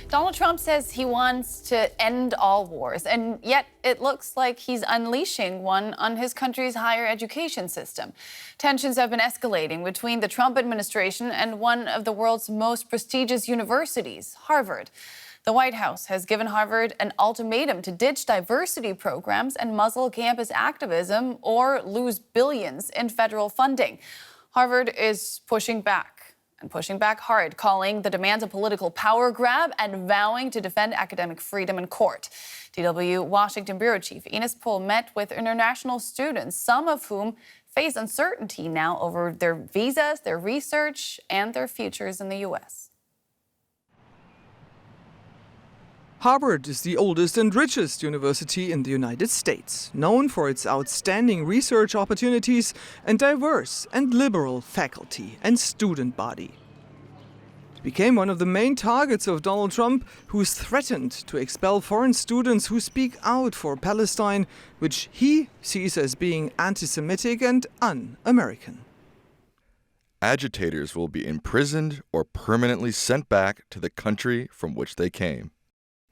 Donald Trump says he wants to end all wars, and yet it looks like he's unleashing one on his country's higher education system. Tensions have been escalating between the Trump administration and one of the world's most prestigious universities, Harvard. The White House has given Harvard an ultimatum to ditch diversity programs and muzzle campus activism or lose billions in federal funding. Harvard is pushing back hard, calling the demands a political power grab and vowing to defend academic freedom in court. DW Washington Bureau Chief Ines Pohl met with international students, some of whom face uncertainty now over their visas, their research, and their futures in the U.S. Harvard is the oldest and richest university in the United States, known for its outstanding research opportunities and diverse and liberal faculty and student body. It became one of the main targets of Donald Trump, who's threatened to expel foreign students who speak out for Palestine, which he sees as being anti-Semitic and un-American. Agitators will be imprisoned or permanently sent back to the country from which they came.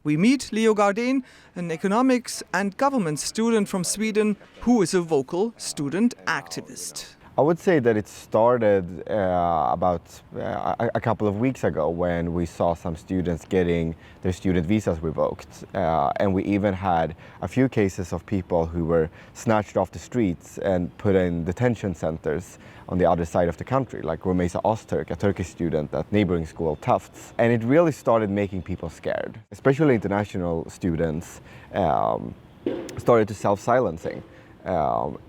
We meet Leo Gardén, an economics and government student from Sweden, who is a vocal student activist. I would say that it started about a couple of weeks ago when we saw some students getting their student visas revoked. And we even had a few cases of people who were snatched off the streets and put in detention centers on the other side of the country, like Rumeysa Öztürk, a Turkish student at neighboring school Tufts. And it really started making people scared, especially international students started to self-silencing.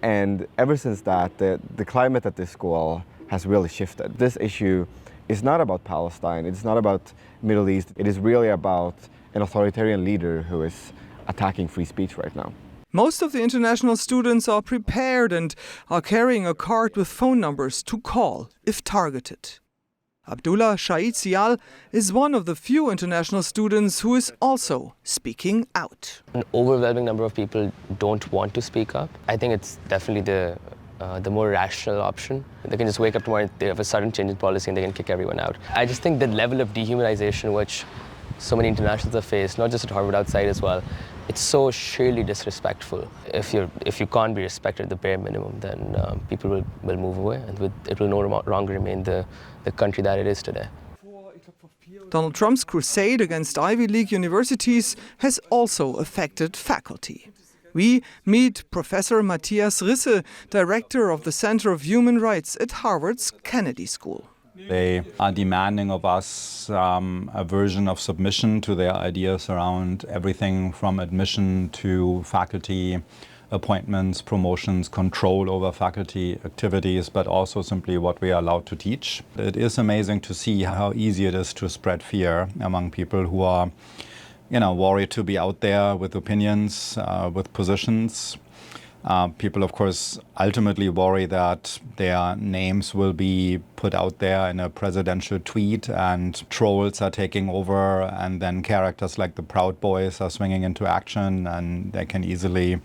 And ever since that, the climate at this school has really shifted. This issue is not about Palestine, it's not about Middle East, it is really about an authoritarian leader who is attacking free speech right now. Most of the international students are prepared and are carrying a card with phone numbers to call if targeted. Abdullah Shahid Sial is one of the few international students who is also speaking out. An overwhelming number of people don't want to speak up. I think it's definitely the more rational option. They can just wake up tomorrow and they have a sudden change in policy and they can kick everyone out. I just think the level of dehumanization which so many internationals have faced, not just at Harvard, outside as well, it's so sheerly disrespectful. If you can't be respected at the bare minimum, then people will move away, and it will no longer remain the country that it is today. Donald Trump's crusade against Ivy League universities has also affected faculty. We meet Professor Matthias Risse, director of the Center of Human Rights at Harvard's Kennedy School. They are demanding of us a version of submission to their ideas around everything from admission to faculty appointments, promotions, control over faculty activities, but also simply what we are allowed to teach. It is amazing to see how easy it is to spread fear among people who are, worried to be out there with opinions, with positions. People, of course, ultimately worry that their names will be put out there in a presidential tweet and trolls are taking over, and then characters like the Proud Boys are swinging into action and they can easily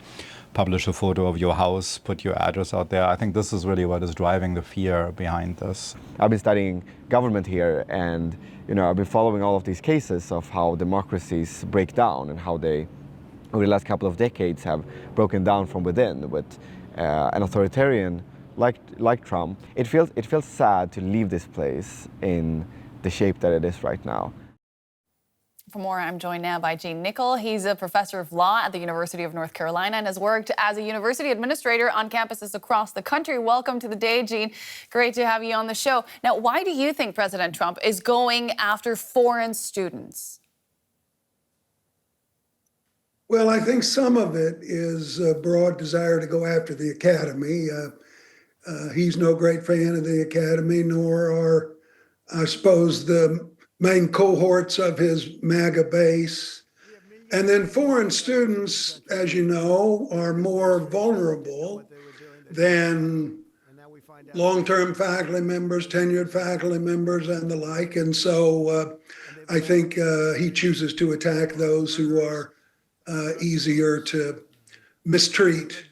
publish a photo of your house, put your address out there. I think this is really what is driving the fear behind this. I've been studying government here, and I've been following all of these cases of how democracies break down and how they over the last couple of decades have broken down from within with an authoritarian like Trump. It feels sad to leave this place in the shape that it is right now. For more, I'm joined now by Nichol. He's a professor of law at the University of North Carolina and has worked as a university administrator on campuses across the country. Welcome to the day, Gene. Great to have you on the show. Now, why do you think President Trump is going after foreign students? Well, I think some of it is a broad desire to go after the academy. He's no great fan of the academy, nor are, I suppose, the main cohorts of his MAGA base. And then foreign students, as you know, are more vulnerable than long-term faculty members, tenured faculty members, and the like. And so I think he chooses to attack those who are easier to mistreat.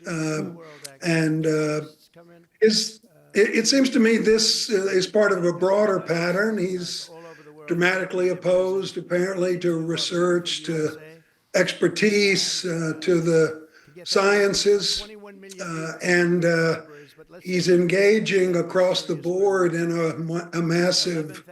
It seems to me this is part of a broader pattern. He's dramatically opposed, apparently, to research, to expertise, to the sciences, and he's engaging across the board in a massive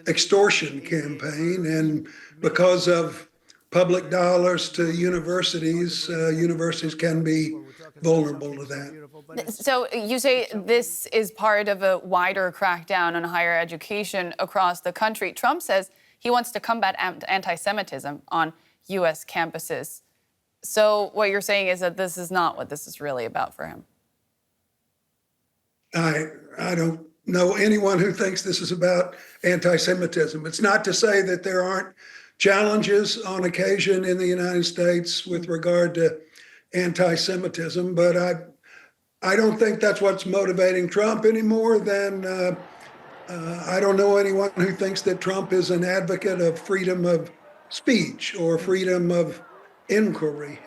extortion campaign. And because of public dollars to universities, universities can be vulnerable to that. So you say this is part of a wider crackdown on higher education across the country. Trump says he wants to combat anti-Semitism on U.S. campuses. So what you're saying is that this is not what this is really about for him. I don't know anyone who thinks this is about anti-Semitism. It's not to say that there aren't challenges on occasion in the United States with regard to anti-Semitism, but I don't think that's what's motivating Trump any more than I don't know anyone who thinks that Trump is an advocate of freedom of speech or freedom of inquiry.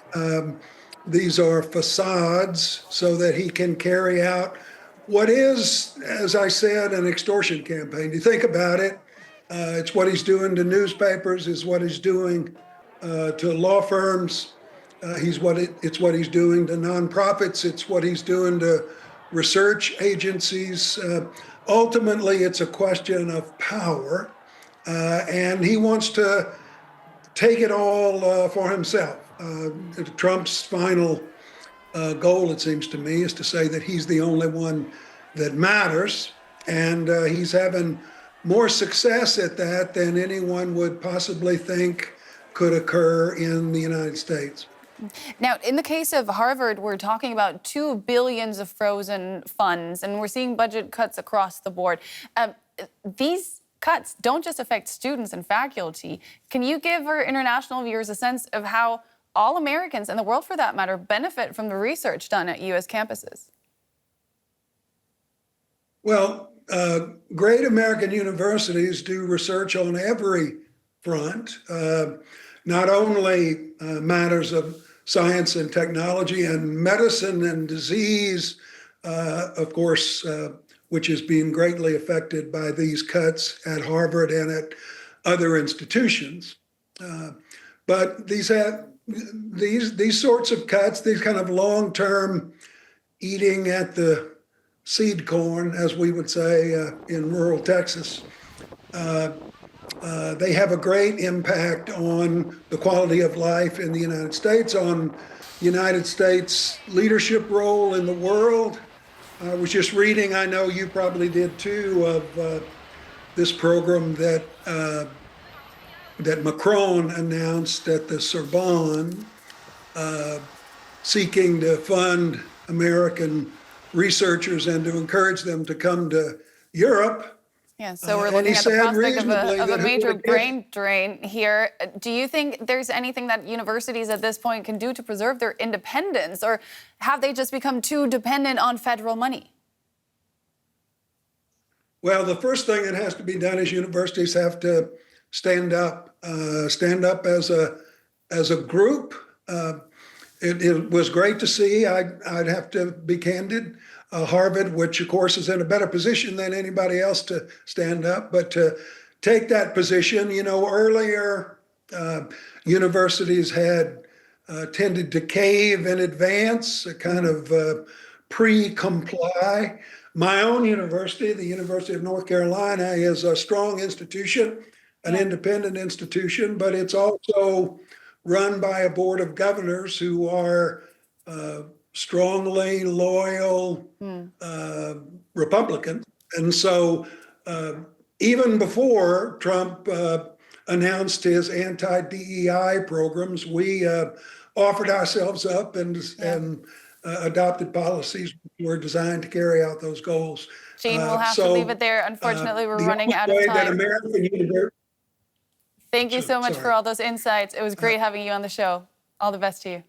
These are facades so that he can carry out what is, as I said, an extortion campaign. You think about it, it's what he's doing to newspapers, it's what he's doing to law firms, it's what he's doing to nonprofits, it's what he's doing to research agencies. Ultimately, it's a question of power, and he wants to take it all for himself. Trump's final goal, it seems to me, is to say that he's the only one that matters, and he's having more success at that than anyone would possibly think could occur in the United States. Now, in the case of Harvard, we're talking about $2 billion of frozen funds, and we're seeing budget cuts across the board. These cuts don't just affect students and faculty. Can you give our international viewers a sense of how all Americans, and the world for that matter, benefit from the research done at U.S. campuses? Well, great American universities do research on every front, not only matters of science and technology and medicine and disease, of course, which is being greatly affected by these cuts at Harvard and at other institutions. But these sorts of cuts, these kind of long-term eating at the seed corn, as we would say in rural Texas, they have a great impact on the quality of life in the United States, on United States leadership role in the world. I was just reading, I know you probably did too, of this program that Macron announced at the Sorbonne, seeking to fund American researchers and to encourage them to come to Europe. Yeah, so we're looking at the prospect of a major brain drain here. Do you think there's anything that universities at this point can do to preserve their independence, or have they just become too dependent on federal money? Well, the first thing that has to be done is universities have to stand up as a group. It was great to see. I'd have to be candid. Harvard, which of course is in a better position than anybody else to stand up, but to take that position, earlier universities had tended to cave in advance, a kind of pre-comply. My own university, the University of North Carolina, is a strong institution, an independent institution, but it's also run by a board of governors who are strongly loyal Republicans. And so even before Trump announced his anti-DEI programs, we offered ourselves up and adopted policies that were designed to carry out those goals. Gene, we'll have to leave it there. Unfortunately, we're running out of time. Thank you so much for all those insights. It was great having you on the show. All the best to you.